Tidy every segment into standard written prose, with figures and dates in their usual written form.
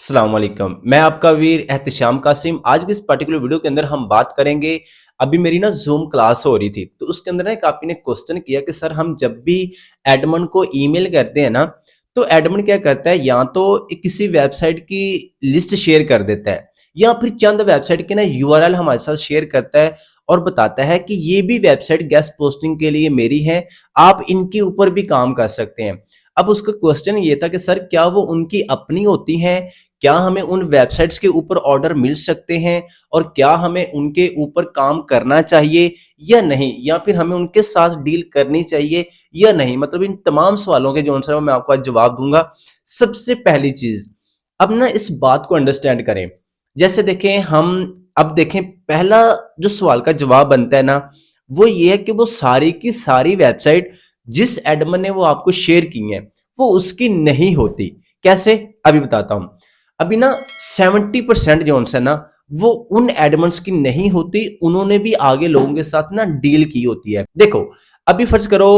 अस्सलाम वालेकुम। मैं आपका वीर एहतिशाम कासिम। आज की इस पर्टिकुलर वीडियो के अंदर हम बात करेंगे। अभी मेरी ना जूम क्लास हो रही थी, तो उसके अंदर ना एक आपी ने क्वेश्चन किया कि सर हम जब भी एडमिन को ईमेल करते हैं ना, तो एडमिन क्या करता है, या तो किसी वेबसाइट की लिस्ट शेयर कर देता है या फिर चंद वेबसाइट के ना यूआरएल हमारे साथ शेयर करता है और बताता है कि ये भी वेबसाइट गेस्ट पोस्टिंग के लिए मेरी है, आप इनके ऊपर भी काम कर सकते हैं। अब उसका क्वेश्चन ये था कि सर क्या वो उनकी अपनी होती हैं, क्या हमें उन वेबसाइट्स के ऊपर ऑर्डर मिल सकते हैं और क्या हमें उनके ऊपर काम करना चाहिए या नहीं, या फिर हमें उनके साथ डील करनी चाहिए या नहीं। मतलब इन तमाम सवालों के जो आंसर मैं आपको आज जवाब दूंगा। सबसे पहली चीज, अब ना इस बात को अंडरस्टैंड करें। जैसे देखें हम, अब देखें पहला जो सवाल का जवाब बनता है ना, वो ये है कि वो सारी की सारी वेबसाइट जिस एडमिन ने वो आपको शेयर की है वो उसकी नहीं होती। कैसे, अभी बताता हूं। अभी ना 70% जो है ना, वो उन एडमंड्स की नहीं होती, उन्होंने भी आगे लोगों के साथ ना डील की होती है। देखो, अभी फर्ज करो,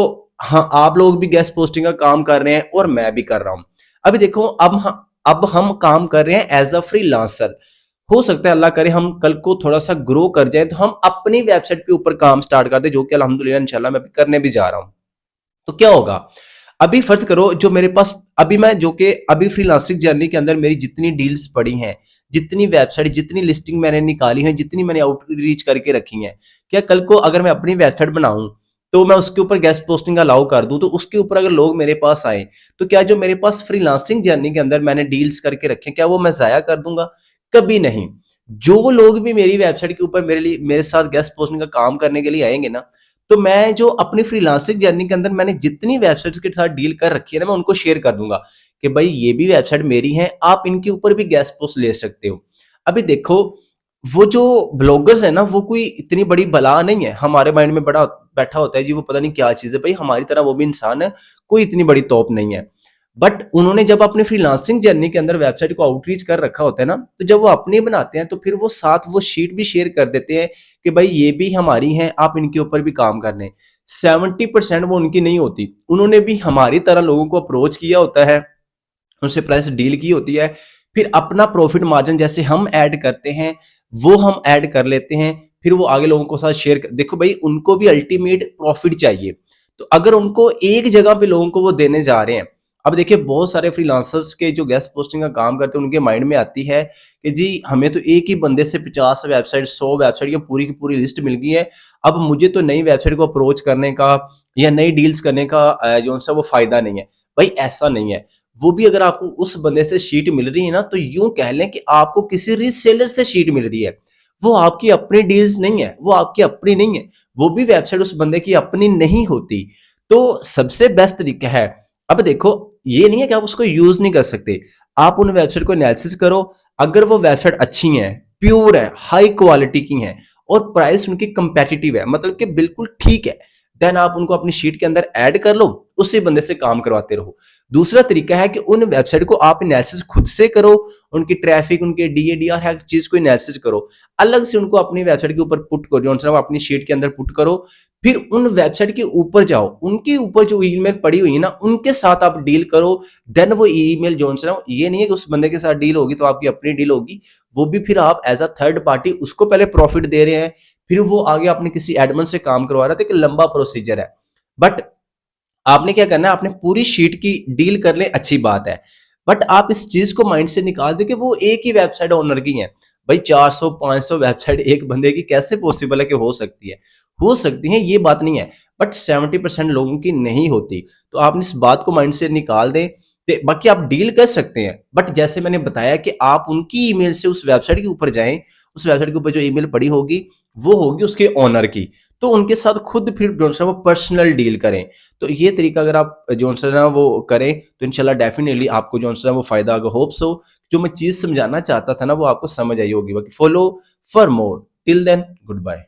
हाँ आप लोग भी गेस्ट पोस्टिंग का काम कर रहे हैं और मैं भी कर रहा हूं। अभी देखो, अब हम काम कर रहे हैं एज अ फ्रीलांसर। हो सकता है अल्लाह करे हम कल को थोड़ा सा ग्रो कर जाए तो हम अपनी वेबसाइट के ऊपर काम स्टार्ट कर दे, जो कि अल्हम्दुलिल्लाह इंशाल्लाह मैं भी करने भी जा रहा हूं। तो क्या होगा, अभी फर्ज करो जो मेरे पास, अभी मैं जो कि अभी फ्रीलांसिंग जर्नी के अंदर मेरी जितनी डील्स पड़ी हैं, जितनी वेबसाइट, जितनी लिस्टिंग मैंने निकाली है, जितनी मैंने आउटरीच करके रखी है, क्या कल को अगर मैं अपनी वेबसाइट बनाऊं तो मैं उसके ऊपर गेस्ट पोस्टिंग अलाउ कर दूं, तो उसके ऊपर अगर लोग मेरे पास आए तो क्या जो मेरे पास फ्रीलांसिंग जर्नी के अंदर मैंने डील्स करके रखे क्या वो मैं जाया कर दूंगा? कभी नहीं। जो लोग भी मेरी वेबसाइट के ऊपर मेरे साथ गेस्ट पोस्टिंग का काम करने के लिए आएंगे ना, तो मैं जो अपनी फ्रीलांसिंग जर्नी के अंदर मैंने जितनी वेबसाइट्स के साथ डील कर रखी है ना, मैं उनको शेयर कर दूंगा कि भाई ये भी वेबसाइट मेरी है, आप इनके ऊपर भी गेस्ट पोस्ट ले सकते हो। अभी देखो, वो जो ब्लॉगर्स है ना, वो कोई इतनी बड़ी बला नहीं है। हमारे माइंड में बड़ा बैठा होता है जी वो पता नहीं क्या चीज है। भाई हमारी तरह वो भी इंसान है, कोई इतनी बड़ी तोप नहीं है। बट उन्होंने जब अपनी फ्रीलांसिंग जर्नी के अंदर वेबसाइट को आउटरीच कर रखा होता है ना, तो जब वो अपनी बनाते हैं तो फिर वो साथ वो शीट भी शेयर कर देते हैं कि भाई ये भी हमारी हैं, आप इनके ऊपर भी काम कर लें। 70% वो उनकी नहीं होती, उन्होंने भी हमारी तरह लोगों को अप्रोच किया होता है, उनसे प्राइस डील की होती है, फिर अपना प्रॉफिट मार्जिन जैसे हम ऐड करते हैं वो हम ऐड कर लेते हैं, फिर वो आगे लोगों को साथ शेयर कर। देखो भाई उनको भी अल्टीमेट प्रॉफिट चाहिए, तो अगर उनको एक जगह पे लोगों को वो देने जा रहे हैं। अब देखिए बहुत सारे फ्रीलांसर्स के जो गेस्ट पोस्टिंग का काम करते हैं उनके माइंड में आती है कि जी हमें तो एक ही बंदे से 50 वेबसाइट 100 वेबसाइट की पूरी लिस्ट मिल गई है, अब मुझे तो नई वेबसाइट को अप्रोच करने का या नई डील्स करने का जो सा वो फायदा नहीं है। भाई ऐसा नहीं है। वो भी अगर आपको उस बंदे से शीट मिल रही है ना, तो यूं कह लें कि आपको किसी रीसेलर से शीट मिल रही है। वो आपकी अपनी डील्स नहीं है, वो आपकी अपनी नहीं है, वो भी वेबसाइट उस बंदे की अपनी नहीं होती। तो सबसे बेस्ट तरीका है, अब देखो ये नहीं है कि आप उसको यूज नहीं कर सकते। आप उन वेबसाइट को एनालिसिस करो, अगर वो वेबसाइट अच्छी है, प्योर है, हाई क्वालिटी की है और प्राइस उनकी कंपेटिटिव है, मतलब कि बिल्कुल ठीक है, देन आप उनको अपनी शीट के अंदर ऐड कर लो, उसी बंदे से काम करवाते रहो। दूसरा तरीका है कि उन वेबसाइट को आप एनालिसिस खुद से करो, उनकी ट्रैफिक, उनके डीएडीआर हर चीज को एनालिसिस करो, अलग से उनको अपनी वेबसाइट के ऊपर पुट करो, जो अपनी शीट के अंदर पुट करो। फिर उन वेबसाइट के ऊपर जाओ, उनके ऊपर जो ईमेल पड़ी हुई है ना उनके साथ आप डील करो। देन वो ईमेल जो है, ये नहीं है कि उस बंदे के साथ डील होगी तो आपकी अपनी डील होगी, वो भी फिर आप एज अ थर्ड पार्टी उसको पहले प्रॉफिट दे रहे हैं, फिर वो आगे अपने किसी एडमिन से काम करवा रहा है, तो एक लंबा प्रोसीजर है। बट आपने क्या करना है, आपने पूरी शीट की डील कर ले, अच्छी बात है। बट आप इस चीज को माइंड से निकाल दे कि वो एक ही वेबसाइट ओनर की है। भाई 400 500 वेबसाइट एक बंदे की कैसे पॉसिबल है कि हो सकती है? हो सकती है, ये बात नहीं है, बट 70% लोगों की नहीं होती। तो आपने इस बात को माइंड से निकाल दें। बाकी आप डील कर सकते हैं, बट जैसे मैंने बताया कि आप उनकी ईमेल से उस वेबसाइट के ऊपर जाएं, उस वेबसाइट के ऊपर जो ईमेल पड़ी होगी वो होगी उसके ओनर की, तो उनके साथ खुद फिर जो है वो पर्सनल डील करें। तो ये तरीका अगर आप जो है ना वो करें तो इंशाल्लाह डेफिनेटली आपको जो है वो फायदा होगा। होप सो जो मैं चीज समझाना चाहता था ना वो आपको समझ आई होगी। बाकी follow for more, till then good bye.